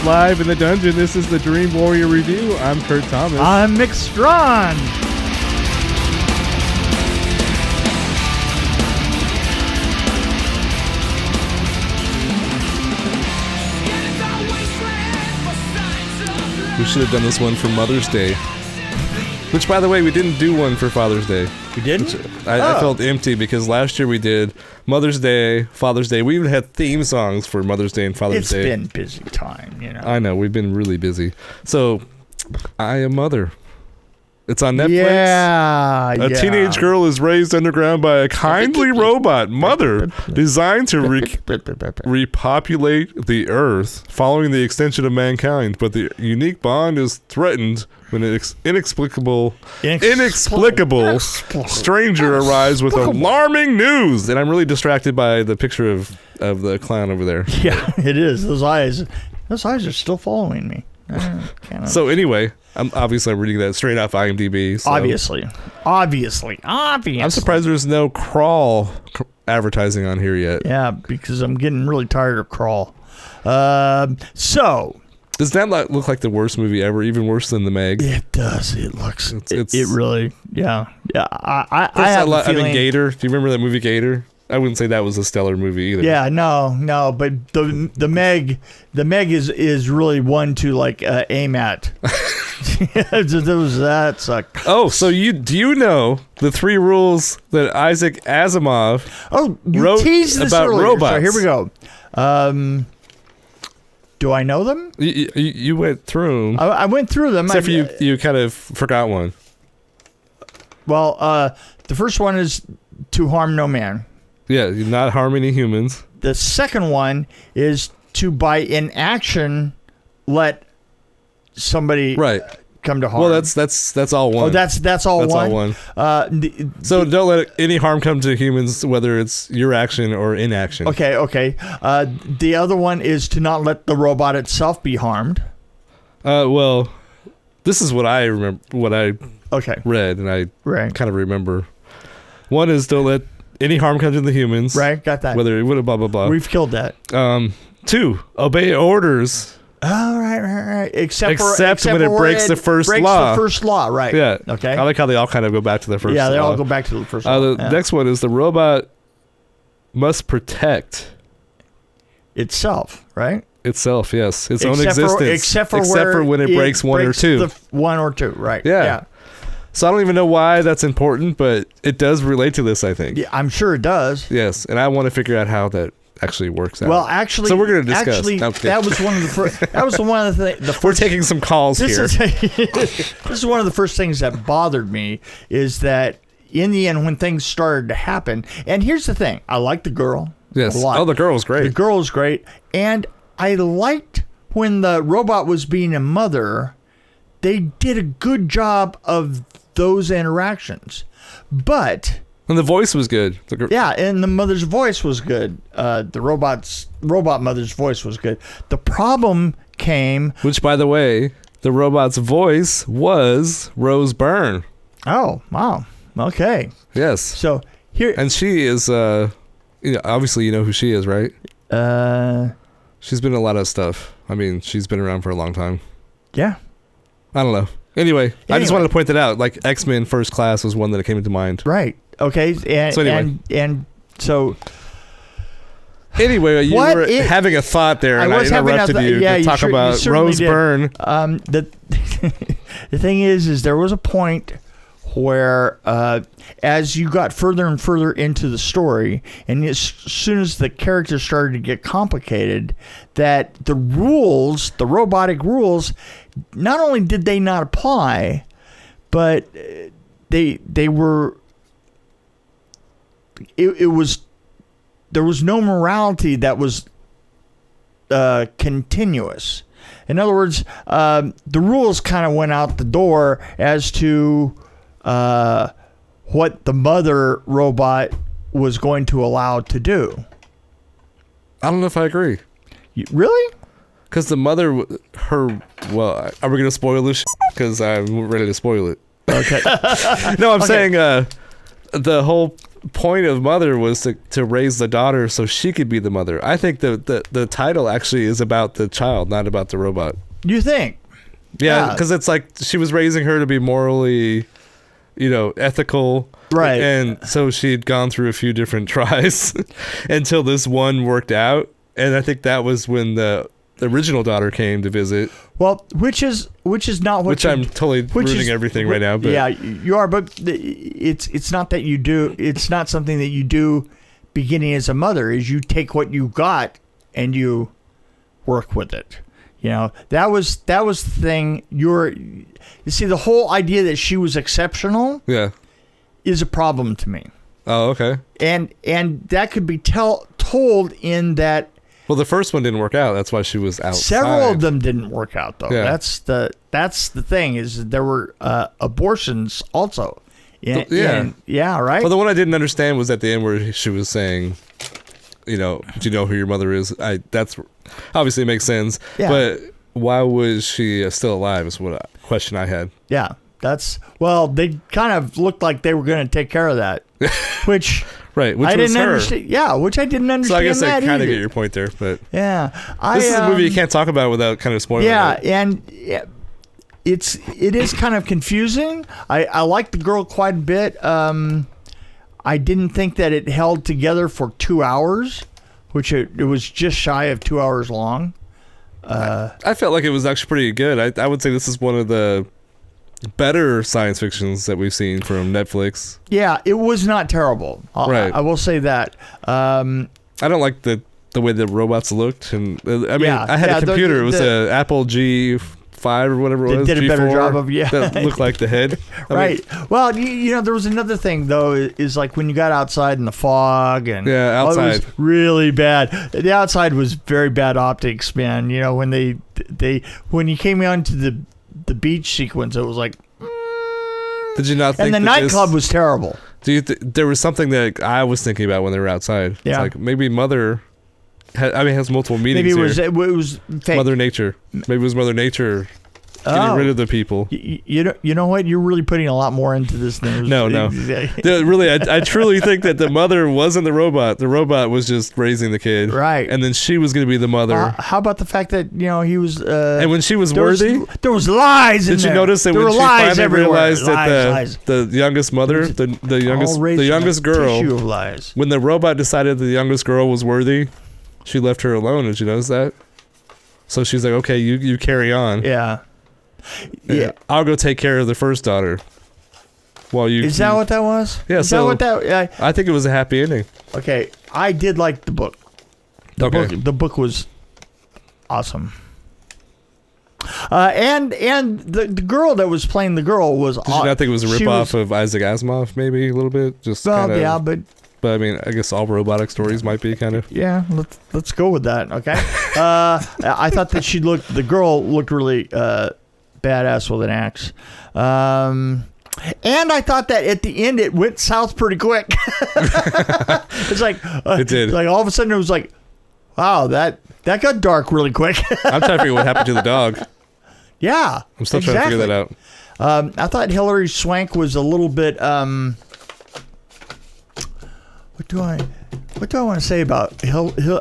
live in the dungeon. This is the Dream Warrior Review. I'm Kurt Thomas. I'm Mick Strawn. We should have done this one for Mother's Day. Which, by the way, we didn't do one for Father's Day. We didn't? I felt empty because last year we did Mother's Day, Father's Day. We even had theme songs for Mother's Day and Father's Day. It's been busy time, you know. I know. We've been really busy. So, I Am Mother. It's on Netflix. Yeah. A teenage girl is raised underground by a kindly robot mother designed to repopulate the Earth following the extinction of mankind. But the unique bond is threatened when an inexplicable stranger arrives with alarming news. And I'm really distracted by the picture of the clown over there. Yeah, it is. Those eyes are still following me. So anyway, I'm reading that straight off IMDb. So. Obviously. I'm surprised there's no crawl advertising on here yet. Yeah, because I'm getting really tired of crawl. So does that look like the worst movie ever? Even worse than The Meg? It does. It looks. It really. Yeah. I have a feeling. Gator. Do you remember that movie Gator? I wouldn't say that was a stellar movie either. Yeah, no, but the Meg is really one to like aim at. That sucked. Oh, so do you know the 3 rules that Isaac Asimov wrote about robots? So here we go. Do I know them? You went through them. I went through them. Except for you kind of forgot one. Well, the first one is to harm no man. Yeah, you're not harming any humans. The second one is to, by inaction, let somebody come to harm. Well, that's all one. Oh, that's all one. So don't let any harm come to humans, whether it's your action or inaction. Okay. The other one is to not let the robot itself be harmed. Well, this is what I remember. What I read, and I kind of remember. One is don't let any harm comes to the humans. Right, got that. Whether it would have blah, blah, blah. We've killed that. 2, obey orders. Oh, right. Except when it breaks the first law. The first law, right. Yeah. Okay. I like how they all kind of go back to the first law. Yeah, they all go back to the first law. The next one is the robot must protect itself, right? Itself, yes. Its own existence. Except for when it breaks 1 or 2. 1 or 2, right. Yeah. So I don't even know why that's important, but it does relate to this, I think. Yeah, I'm sure it does. Yes, and I want to figure out how that actually works out. Well, actually, so we're going to discuss. That was one of the first. That was one of the first. We're taking some calls here. This is one of the first things that bothered me is that in the end, when things started to happen, and here's the thing: I liked the girl. Yes. A lot. Oh, the girl was great. The girl was great, and I liked when the robot was being a mother. They did a good job of those interactions, and the voice was good. And the mother's voice was good. The robot mother's voice was good. The problem came, which, by the way, the robot's voice was Rose Byrne. Oh, wow. Okay. Yes. So here, and she is obviously you know who she is, right? She's been in a lot of stuff. I mean, she's been around for a long time. Yeah. I don't know. Anyway, I just wanted to point that out. Like X-Men First Class was one that came into mind. Right. Okay. Anyway, you were having a thought there, and I interrupted you to talk about Rose Byrne. The thing is there was a point where as you got further and further into the story, and as soon as the characters started to get complicated, that the robotic rules, not only did they not apply, but they were. It was. There was no morality that was continuous. In other words, the rules kind of went out the door as to what the mother robot was going to allow to do. I don't know if I agree. Really? Because the mother, are we going to spoil this? Because I'm ready to spoil it. Okay. No, I'm saying the whole point of mother was to raise the daughter so she could be the mother. I think the title actually is about the child, not about the robot. You think? Yeah, because it's like she was raising her to be morally, ethical. Right. And so she'd gone through a few different tries until this one worked out. And I think that was when the original daughter came to visit. Well, which is not what I'm totally ruining everything right now. But yeah, you are. But it's not that you do. It's not something that you do beginning as a mother. Is you take what you got and you work with it. That was the thing. You see, the whole idea that she was exceptional. Yeah. Is a problem to me. Oh, okay. And that could be told in that. Well, the first one didn't work out. That's why she was outside. Several of them didn't work out, though. Yeah. That's the thing is there were abortions also. Yeah, right. Well, the one I didn't understand was at the end where she was saying, do you know who your mother is? That's obviously makes sense. Yeah. But why was she still alive? Is what a question I had. Yeah, they kind of looked like they were going to take care of that, which. Right, which I was didn't her. Understand. Yeah, which I didn't understand. So I guess I kind of get your point there, but yeah, this is a movie you can't talk about without kind of spoiling. Yeah, it. and it is kind of confusing. I like the girl quite a bit. I didn't think that it held together for 2 hours, which it was just shy of 2 hours long. I felt like it was actually pretty good. I would say this is one of the better science fictions that we've seen from Netflix. Yeah, it was not terrible. Right. I will say that. I don't like the way the robots looked, and I had a computer. It was an Apple G5 or whatever it was. Did a better job of that looked like the head. Right. Well, there was another thing though. Is like when you got outside in the fog and outside it was really bad. The outside was very bad optics, man. When when you came onto the beach sequence, it was like. Did you not think? And the nightclub was terrible. There was something that I was thinking about when they were outside. Yeah. It's like maybe Mother. Has multiple meanings. Maybe it was fake. Mother Nature. Maybe it was Mother Nature getting rid of the people. You know what? You're really putting a lot more into this than No. Really, I truly think that the mother wasn't the robot. The robot was just raising the kid. Right. And then she was going to be the mother. How about the fact that he was? And when she was worthy, there was lies. Did you notice that when she finally realized that the youngest mother, the youngest girl, tissue of lies. When the robot decided the youngest girl was worthy, she left her alone. Did you notice that? So she's like, okay, you carry on. Yeah. Yeah, I'll go take care of the first daughter. While you is that what that was? Yeah. Is so that what that? I think it was a happy ending. Okay, I did like the book. The book was awesome. And the girl that was playing the girl was. Did you not think it was a ripoff of Isaac Asimov? Maybe a little bit. Yeah, but. But I mean, I guess all robotic stories might be kind of. Yeah, let's go with that. Okay. I thought that the girl looked really badass with an axe. And I thought that at the end it went south pretty quick. It's like it did. Like all of a sudden it was like, wow, that got dark really quick. I'm trying to figure what happened to the dog. Yeah, I'm still trying to figure that out. I thought Hilary Swank was a little bit. What do I want to say about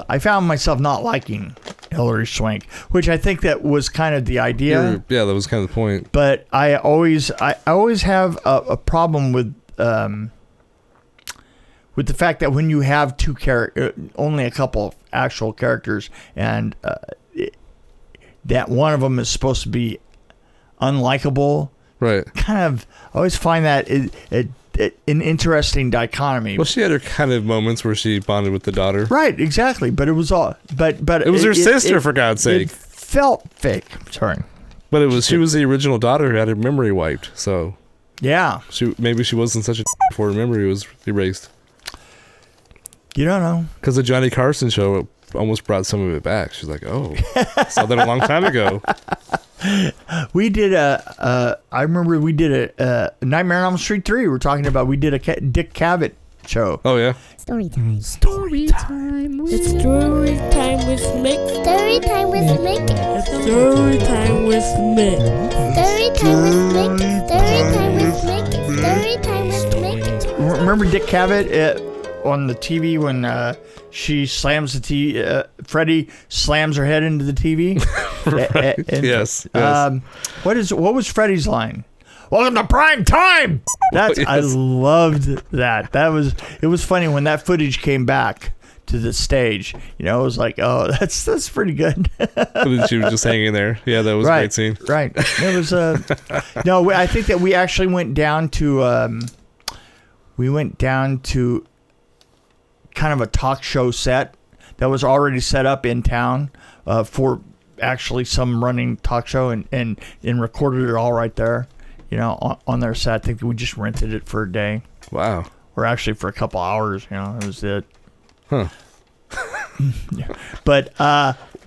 I found myself not liking Hilary Swank, which I think that was kind of the idea. Yeah, that was kind of the point. But I always have a problem with the fact that when you have only a couple of actual characters, and that one of them is supposed to be unlikable. Right. Kind of, I always find that an interesting dichotomy. Well, she had her kind of moments where she bonded with the daughter. Right, exactly. But it was all. But it was her sister, for God's sake. It felt fake. Sorry. But she was the original daughter who had her memory wiped. So yeah, maybe she wasn't such a before her memory was erased. You don't know. Because the Johnny Carson show almost brought some of it back. She's like, oh, saw that a long time ago. We did I remember we did a Nightmare on Elm Street 3. We did a Dick Cavett show. Oh, yeah. Storytime. Storytime. It's Storytime with Mick. Storytime with Mick. Storytime with Mick. Storytime with Mick. Storytime with Mick. Storytime with Mick. remember Dick Cavett on the TV when she slams the TV. Freddie slams her head into the TV. Right. Yes. What was Freddie's line? Welcome to prime time. That's I loved that. It was funny when that footage came back to the stage. You know, it was like, oh, that's pretty good. She was just hanging there. Yeah, that was a great scene. Right. It was no, I think that we actually went down to kind of a talk show set that was already set up in town for actually some running talk show and recorded it all right there. You know, on their set. I think we just rented it for a day. Wow. Or actually for a couple hours. You know, it was it. Huh. But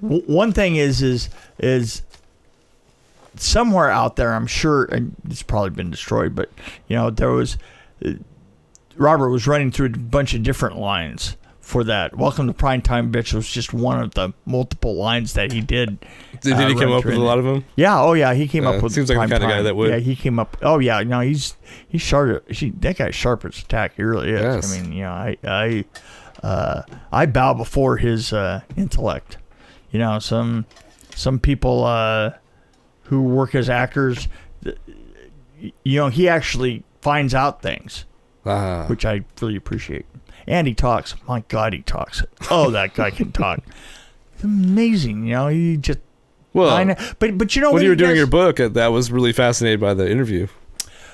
one thing is somewhere out there, I'm sure, and it's probably been destroyed, but you know, there was Robert was running through a bunch of different lines for that. Welcome to Primetime Bitch was just one of the multiple lines that he did. Did he come up with a lot of them? Yeah. Oh yeah, he came up with. Seems like the kind of guy that would. Yeah, he came up. Oh yeah, no, he's sharp. That guy's sharp as a tack. He really is. Yes. I mean, you know, I bow before his intellect. You know, some people who work as actors, you know, he actually finds out things, which I really appreciate. And he talks. My God, he talks. Oh, that guy can talk. It's amazing. You know, he just. Well, but you know, when you were doing your book, that was really fascinated by the interview.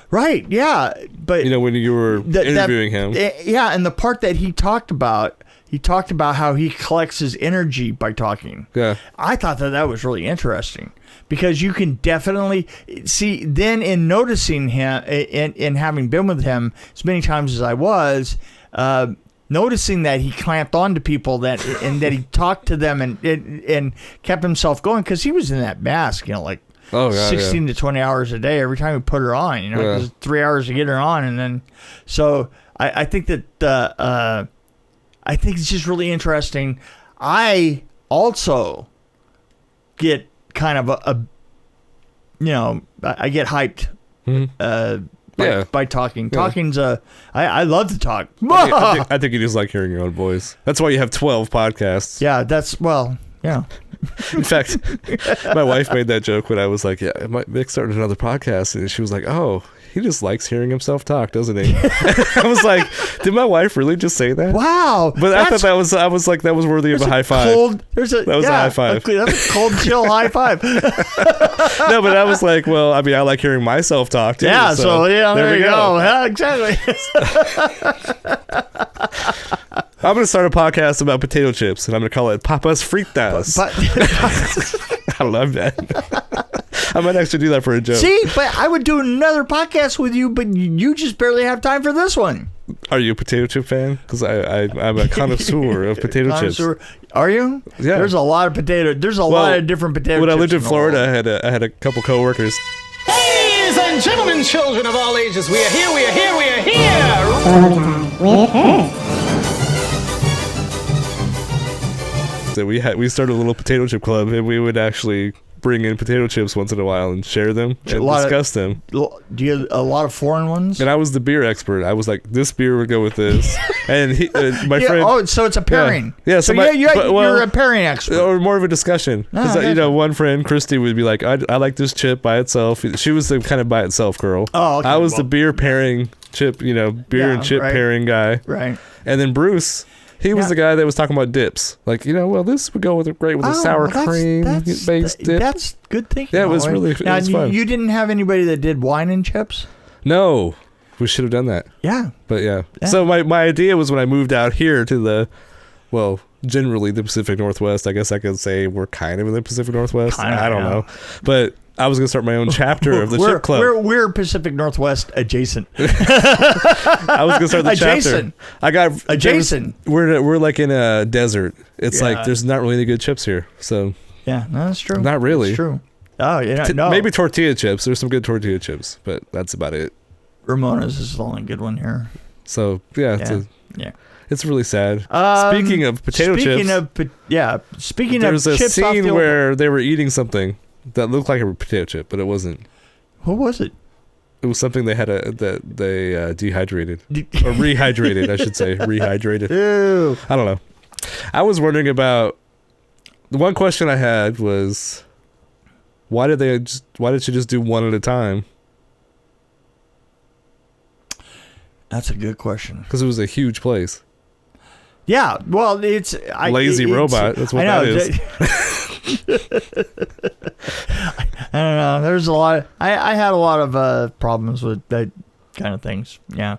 Right. Yeah. But you know, when you were interviewing him. Yeah, and the part that he talked about how he collects his energy by talking. Yeah. I thought that was really interesting because you can definitely see then in noticing him in having been with him as many times as I was. Noticing that he clamped on to people and that he talked to them and kept himself going because he was in that mask, you know, like 16 to 20 hours a day every time he put her on, you know, because 3 hours to get her on. And then, so I think that, I think it's just really interesting. I also get kind of you know, I get hyped, by talking. Yeah. Talking's I love to talk. I think you just like hearing your own voice. That's why you have 12 podcasts. Yeah, that's, well, yeah. In fact, my wife made that joke when I was like, yeah, Mick started another podcast. And she was like, oh, he just likes hearing himself talk, doesn't he? I was like, did my wife really just say that? Wow. But I thought that was like, that was worthy of a high five. That was a high five. That's a cold, chill high five. No, but I was like, well, I mean, I like hearing myself talk too. Yeah, so yeah, there you go. Yeah, exactly. I'm going to start a podcast about potato chips, and I'm going to call it Papa's Fritas. I love that. I might actually do that for a joke. See, but I would do another podcast with you, but you just barely have time for this one. Are you a potato chip fan? Because I'm a connoisseur of potato chips. Are you? Yeah. There's a lot of potato. There's a lot of different potato chips. When I lived in Florida, I had a couple coworkers. Ladies and gentlemen, children of all ages, we are here, we are here, we are here. Storytime with her. So we started a little potato chip club, and we would actually bring in potato chips once in a while and share them and discuss them. Do you have a lot of foreign ones? And I was the beer expert. I was like, this beer would go with this. And my friend. Oh, so it's a pairing. Yeah. So you're a pairing expert. Or more of a discussion. Because, you know, one friend, Christy, would be like, I like this chip by itself. She was the kind of by itself girl. Oh, okay. I was the beer pairing chip, you know, beer and chip pairing guy. Right. And then Bruce. He was the guy that was talking about dips. Like, you know, well, this would go great with a sour cream-based dip. That's good thinking. Yeah, it was really fun. You didn't have anybody that did wine and chips? No. We should have done that. Yeah. But, yeah. So, my idea was when I moved out here to generally the Pacific Northwest. I guess I could say we're kind of in the Pacific Northwest. I don't know. But I was going to start my own chapter of the chip club. We're Pacific Northwest adjacent. I was going to start the adjacent. chapter. I got adjacent. We're like in a desert. It's like there's not really any good chips here. So yeah, no, that's true. Not really. That's true. Oh, yeah, no. Maybe tortilla chips. There's some good tortilla chips, but that's about it. Ramona's is the only good one here. So yeah. It's really sad. Speaking of potato chips. Speaking there's of chips, a scene where they were eating something that looked like a potato chip, but it wasn't. What was it? It was something they had that they dehydrated or rehydrated, I should say, rehydrated. Ew. I don't know. I was wondering about the one question I had was why did she just do one at a time? That's a good question. Because it was a huge place. Yeah, well, it's lazy robot. That's what that is. I don't know. There's a lot. I had a lot of problems with that kind of things. Yeah.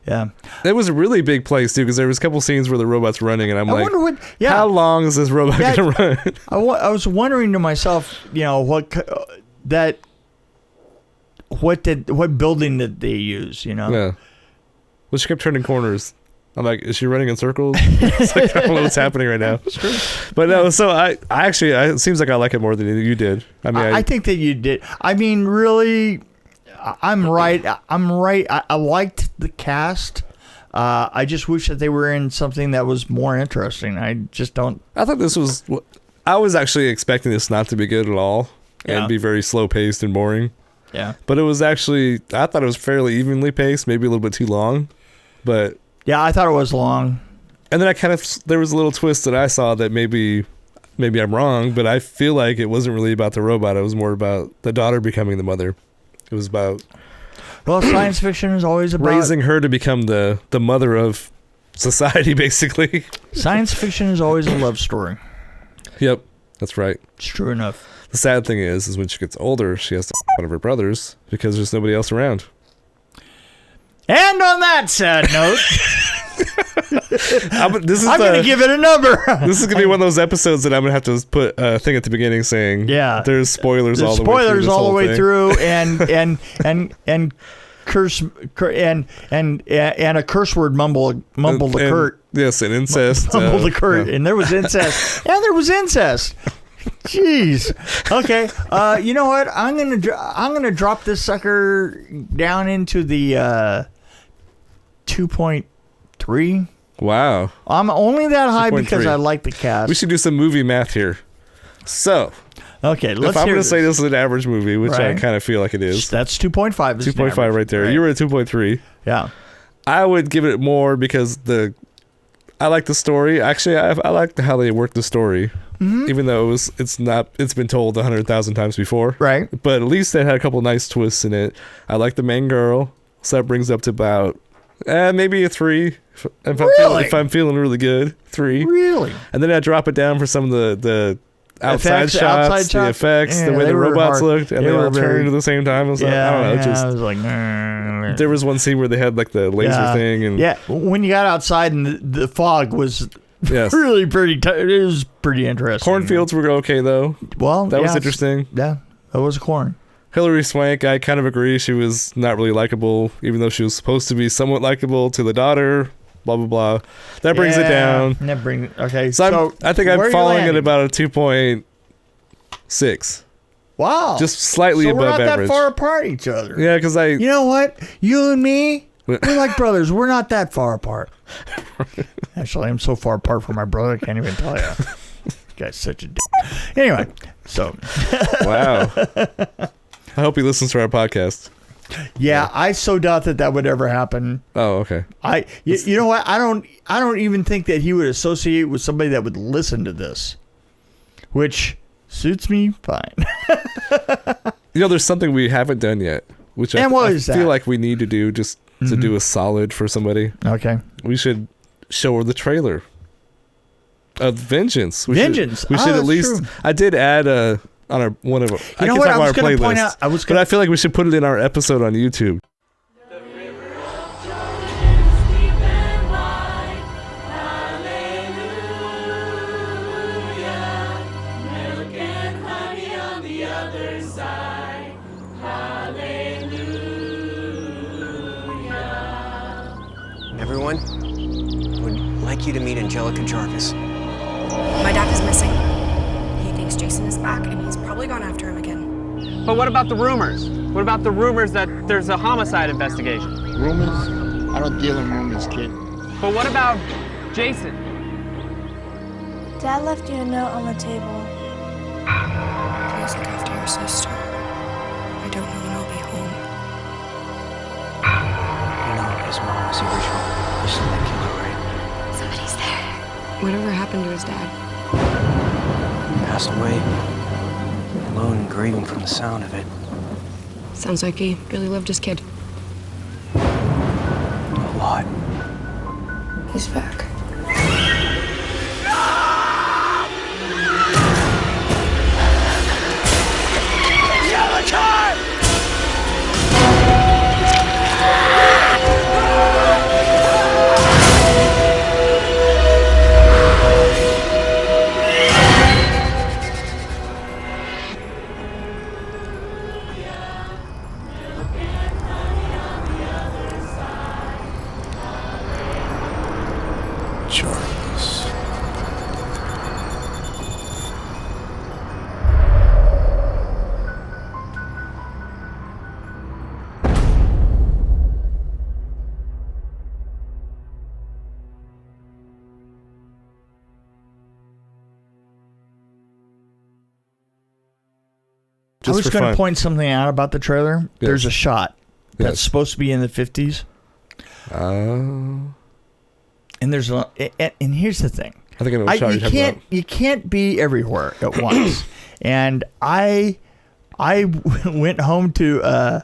It was a really big place too, because there was a couple scenes where the robot's running, and I'm like, wonder what, how long is this robot gonna run? I was wondering to myself, what building did they use? Yeah. Well, she kept turning corners. I'm like, is she running in circles? It's like, I don't know what's happening right now. But no, so I actually, it seems like I like it more than you did. I mean, I think that you did. I mean, really, I'm right. I liked the cast. I just wish that they were in something that was more interesting. I just don't. I thought this was. I was actually expecting this not to be good at all and be very slow paced and boring. Yeah. But it was actually. I thought it was fairly evenly paced, maybe a little bit too long, but. Yeah, I thought it was long. And then there was a little twist that I saw that maybe I'm wrong, but I feel like it wasn't really about the robot. It was more about the daughter becoming the mother. It was about... Well, science fiction is always about... raising her to become the mother of society, basically. Science fiction is always a love story. Yep, that's right. It's true enough. The sad thing is when she gets older, she has to one of her brothers because there's nobody else around. And on that sad note, I'm going to give it a number. This is going to be one of those episodes that I'm going to have to put a thing at the beginning saying, there's spoilers all the way through. Spoilers all the way through, and curse and a curse word mumble to Kurt. Yes, and incest. Mumble to Kurt, and there was incest. And there was incest. Jeez. Okay. You know what? I'm gonna drop this sucker down into the 2.3. Wow. I'm only that high because I like the cast. We should do some movie math here. So, okay, let's if I'm going to say this is an average movie, which I kind of feel like it is. That's 2.5. 2.5 right there. Right. You were at 2.3. Yeah. I would give it more because I like the story. Actually, I like how they work the story. Mm-hmm. Even though it's been told 100,000 times before. Right. But at least it had a couple nice twists in it. I like the main girl. So that brings up to about maybe a 3. If I'm feeling really good, 3. Really? And then I drop it down for some of the outside shots, the effects, the way the robots looked, and they all turned at the same time. I don't know. I was like, there was one scene where they had like the laser thing, and when you got outside and the fog was really pretty. It was pretty interesting. Cornfields were okay though. Well, that was interesting. Yeah, that was corn. Hilary Swank, I kind of agree. She was not really likable, even though she was supposed to be somewhat likable to the daughter. Blah blah blah. That brings it down. Okay. So I think I'm falling at about a 2.6. Wow. Just slightly above average. We're not that far apart each other. Yeah, because You know what? You and me, we're like brothers. We're not that far apart. Actually, I'm so far apart from my brother, I can't even tell you. This guy's such a dick. Anyway, so. Wow. I hope he listens to our podcast. Yeah, I so doubt that would ever happen. Oh, okay. You know what? I don't even think that he would associate with somebody that would listen to this, which suits me fine. There's something we haven't done yet, which I feel like we need to do just to do a solid for somebody. Okay. We should show her the trailer of Vengeance. We should at least. True. I did add on one of our. I can talk about our playlist. But I feel like we should put it in our episode on YouTube. Everyone would like you to meet Angelica Jarvis. My dad is missing. He thinks Jason is back, and he's probably gone after him again. But what about the rumors? What about the rumors that there's a homicide investigation? Rumors? I don't deal in rumors, kid. But what about Jason? Dad left you a note on the table. Please look after your sister. I don't know when I'll be home. was the original Zodiac killer, right? Somebody's there. Whatever happened to his dad? Passed away. Alone and grieving from the sound of it. Sounds like he really loved his kid. A lot. He's back. I was going to point something out about the trailer. Yes. There's a shot that's supposed to be in the 50s. And there's and here's the thing. I think I know what shot you're talking about. You can't be everywhere at once. And I went home to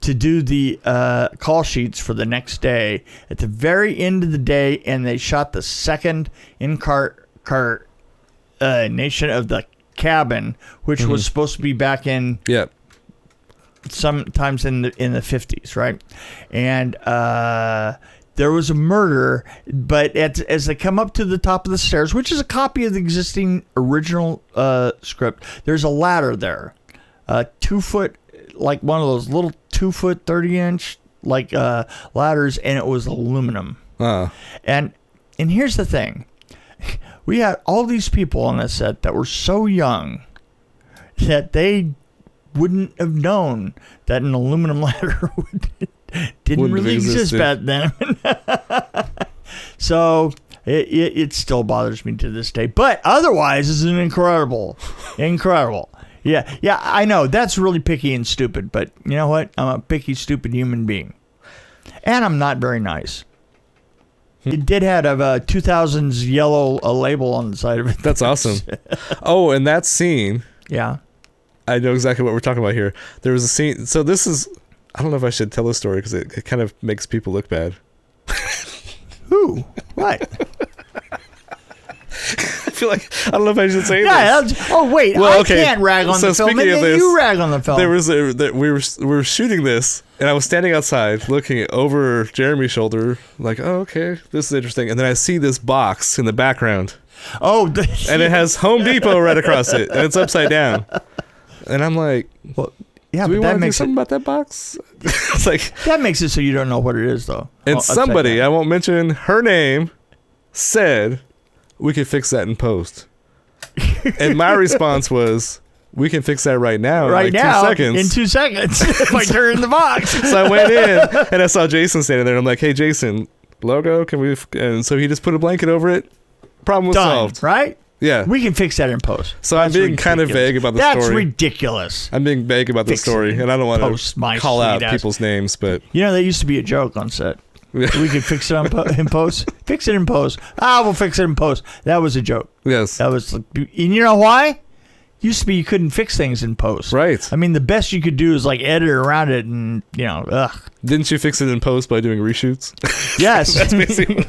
do the call sheets for the next day at the very end of the day, and they shot the second incarnation of the cabin, which was supposed to be back in sometimes in the 50s, right? And there was a murder, but as they come up to the top of the stairs, which is a copy of the existing original script, there's a ladder there, 2 foot, like one of those little 2 foot 30-inch like ladders, and it was aluminum. And here's the thing. We had all these people on that set that were so young that they wouldn't have known that an aluminum ladder didn't really exist back then. So it still bothers me to this day. But otherwise, it's an incredible. Yeah, I know. That's really picky and stupid. But you know what? I'm a picky, stupid human being. And I'm not very nice. It did have a 2000s yellow label on the side of it. That's awesome. Oh, and that scene. Yeah. I know exactly what we're talking about here. There was a scene. So this is, I don't know if I should tell this story because it kind of makes people look bad. Who? What? I feel like, I don't know if I should say this. Oh, wait. Well, I can't rag on the film. Maybe you rag on the film. There was we were shooting this, and I was standing outside looking over Jeremy's shoulder, like, oh, okay, this is interesting. And then I see this box in the background. Oh, and it has Home Depot right across it, and it's upside down. And I'm like, well, yeah, do we want to do something about that box? It's like that makes it so you don't know what it is, though. And somebody, I won't mention her name, said we could fix that in post. And my response was, we can fix that right now. Right in like now, 2 seconds. in 2 seconds, if I turn the box. So I went in and I saw Jason standing there. And I'm like, hey, Jason, logo, can we? And so he just put a blanket over it. Problem was solved. Right? Yeah. We can fix that in post. So I'm being kind of vague about the story. That's ridiculous. I'm being vague about the story, and I don't want to call out people's names, but you know, that used to be a joke on set. We could fix it in post. Fix it in post. We'll fix it in post. That was a joke. Yes. That was, and you know why? Used to be you couldn't fix things in post. Right. I mean, the best you could do is like edit around it, and you know, ugh. Didn't you fix it in post by doing reshoots? Yes. That's basically.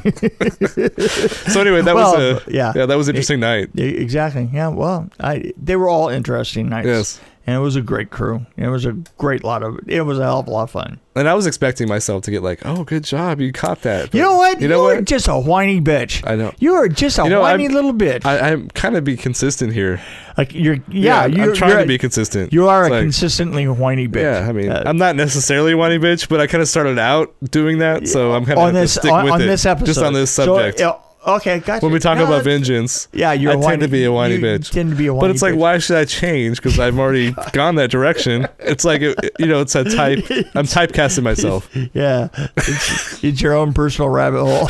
So anyway, that was that was an interesting night. Exactly. Yeah. Well, they were all interesting nights. Yes. And it was a great crew. It was a great it was a hell of a lot of fun. And I was expecting myself to get like, oh, good job, you caught that. But you know what? You were just a whiny bitch. I know. You are just a whiny little bitch. I'm kind of be consistent here. Like I'm trying to be consistent. You are consistently whiny bitch. Yeah, I mean, I'm not necessarily a whiny bitch, but I kind of started out doing that, so I'm kind of going to stick with it. This episode. Just on this subject. So, okay, gotcha. When we talk about Vengeance, I tend to be a whiny bitch. Tend to be a whiny but it's like, why should I change? Because I've already gone that direction. It's like, it's a type. I'm typecasting myself. Yeah, it's your own personal rabbit hole.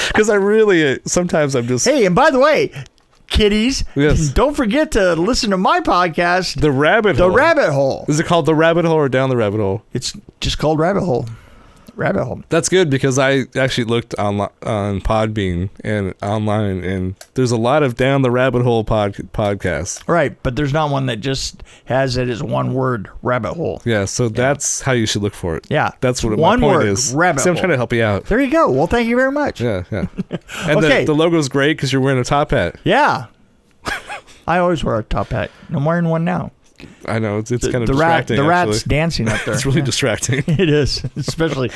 Because I really, sometimes I'm just. Hey, and by the way, kiddies, yes, don't forget to listen to my podcast, The Rabbit Hole. The Rabbit Hole. Is it called The Rabbit Hole or Down the Rabbit Hole? It's just called Rabbit Hole. rabbit hole. That's good because I actually looked on Podbean and online, and there's a lot of down the rabbit hole podcasts. Right, but there's not one that just has it as one word, rabbit hole. Yeah, so that's how you should look for it. Yeah. That's what one my point word, is. Rabbit See, I'm hole. trying to help you out. There you go. Well, thank you very much. Yeah. And Okay. the logo's great because you're wearing a top hat. Yeah. I always wear a top hat. I'm wearing one now. I know it's kind of distracting. The rat's actually. dancing up there. It's really distracting. It is, especially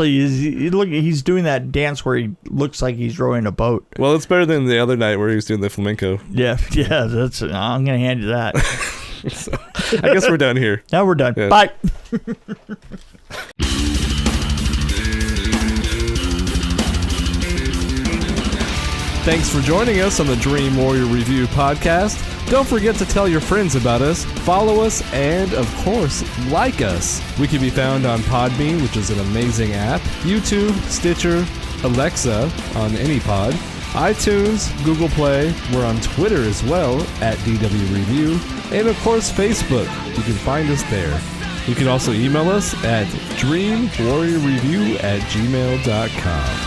he's doing that dance where he looks like he's rowing a boat. Well, it's better than the other night where he was doing the flamenco. Yeah. I'm gonna hand you that. So, I guess we're done here. Now we're done. Yeah. Bye. Thanks for joining us on the Dream Warrior Review podcast. Don't forget to tell your friends about us, follow us, and, of course, like us. We can be found on Podbean, which is an amazing app, YouTube, Stitcher, Alexa on any pod, iTunes, Google Play. We're on Twitter as well, at DW Review, and, of course, Facebook. You can find us there. You can also email us at dreamwarriorreview@gmail.com.